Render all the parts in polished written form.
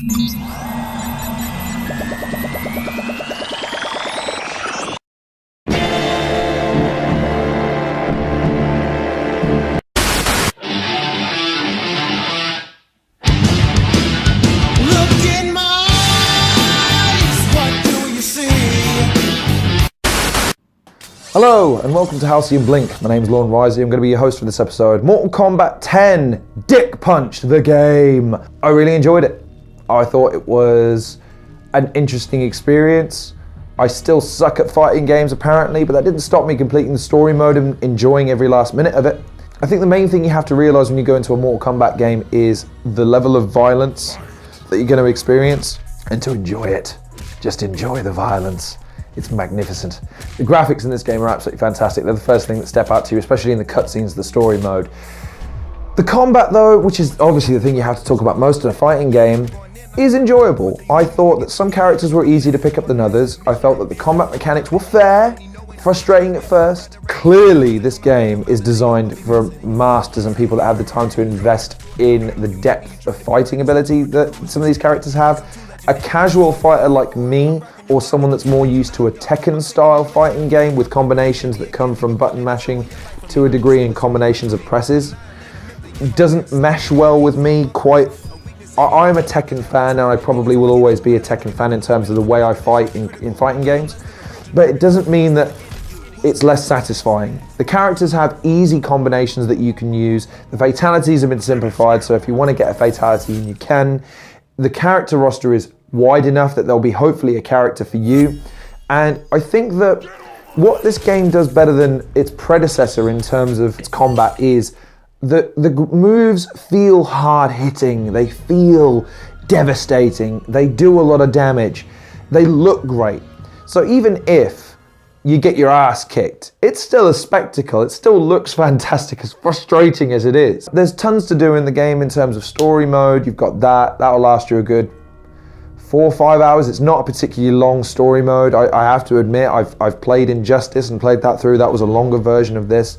Hello and welcome to Halcyon Blink. My name's Lorne Risey. I'm going to be your host for this episode. Mortal Kombat 10, Dick Punched the game. I really enjoyed it. I thought it was an interesting experience. I still suck at fighting games apparently, but that didn't stop me completing the story mode and enjoying every last minute of it. I think the main thing you have to realize when you go into a Mortal Kombat game is the level of violence that you're going to experience, and to enjoy it. Just enjoy the violence. It's magnificent. The graphics in this game are absolutely fantastic. They're the first thing that step out to you, especially in the cutscenes, the story mode. The combat though, which is obviously the thing you have to talk about most in a fighting game, is enjoyable. I thought that some characters were easier to pick up than others. I felt that the combat mechanics were fair, frustrating at first. Clearly this game is designed for masters and people that have the time to invest in the depth of fighting ability that some of these characters have. A casual fighter like me, or someone that's more used to a Tekken-style fighting game with combinations that come from button mashing to a degree and combinations of presses, doesn't mesh well with me quite. I'm a Tekken fan and I probably will always be a Tekken fan in terms of the way I fight in fighting games, but it doesn't mean that it's less satisfying. The characters have easy combinations that you can use. The fatalities have been simplified, so if you want to get a fatality, you can. The character roster is wide enough that there'll be hopefully a character for you. And I think that what this game does better than its predecessor in terms of its combat is that the moves feel hard hitting, they feel devastating, they do a lot of damage, they look great. So even if you get your ass kicked, it's still a spectacle, it still looks fantastic, as frustrating as it is. There's tons to do in the game in terms of story mode. You've got that'll last you a good 4 or 5 hours. It's not a particularly long story mode. I have to admit, I've played Injustice and played that through. That was a longer version of this,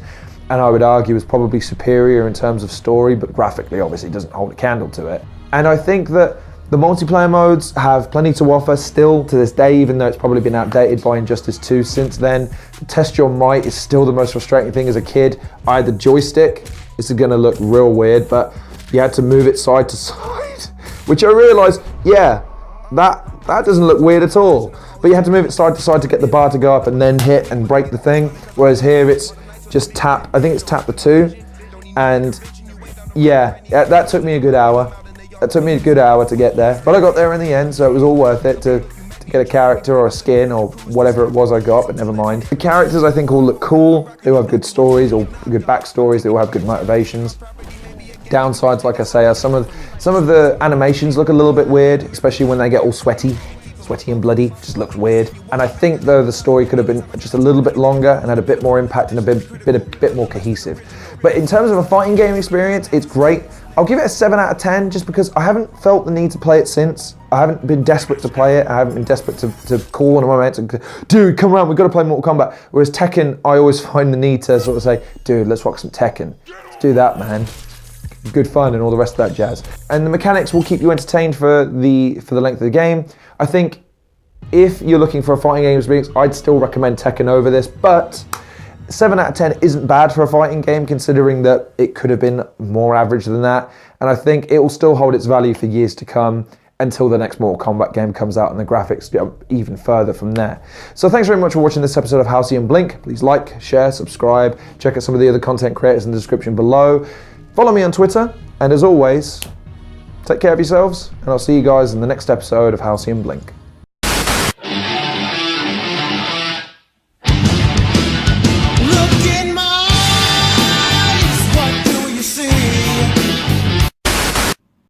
and I would argue is probably superior in terms of story, but graphically obviously doesn't hold a candle to it. And I think that the multiplayer modes have plenty to offer still to this day, even though it's probably been outdated by Injustice 2 since then. Test Your Might is still the most frustrating thing as a kid. I had the joystick. This is gonna look real weird, but you had to move it side to side, which I realized, yeah, that doesn't look weird at all. But you had to move it side to side to get the bar to go up and then hit and break the thing. Whereas here it's just tap, I think it's tap the 2. And yeah, that took me a good hour. It took me a good hour to get there, but I got there in the end, so it was all worth it to get a character or a skin or whatever it was I got, but never mind. The characters I think all look cool. They all have good stories or good backstories. They all have good motivations. Downsides, like I say, are some of the animations look a little bit weird, especially when they get all sweaty and bloody. Just looks weird. And I think though the story could have been just a little bit longer and had a bit more impact and a bit more cohesive. But in terms of a fighting game experience, it's great. I'll give it a 7 out of 10 just because I haven't felt the need to play it since. I haven't been desperate to play it. I haven't been desperate to call one of my mates and go, dude, come around, we've got to play Mortal Kombat. Whereas Tekken, I always find the need to sort of say, dude, let's rock some Tekken. Let's do that, man. Good fun and all the rest of that jazz. And the mechanics will keep you entertained for the length of the game. I think if you're looking for a fighting game experience, I'd still recommend Tekken over this, but 7 out of 10 isn't bad for a fighting game, considering that it could have been more average than that. And I think it will still hold its value for years to come until the next Mortal Kombat game comes out and the graphics go even further from there. So thanks very much for watching this episode of Halcyon Blink. Please like, share, subscribe, check out some of the other content creators in the description below. Follow me on Twitter, and as always, take care of yourselves, and I'll see you guys in the next episode of Halcyon Blink.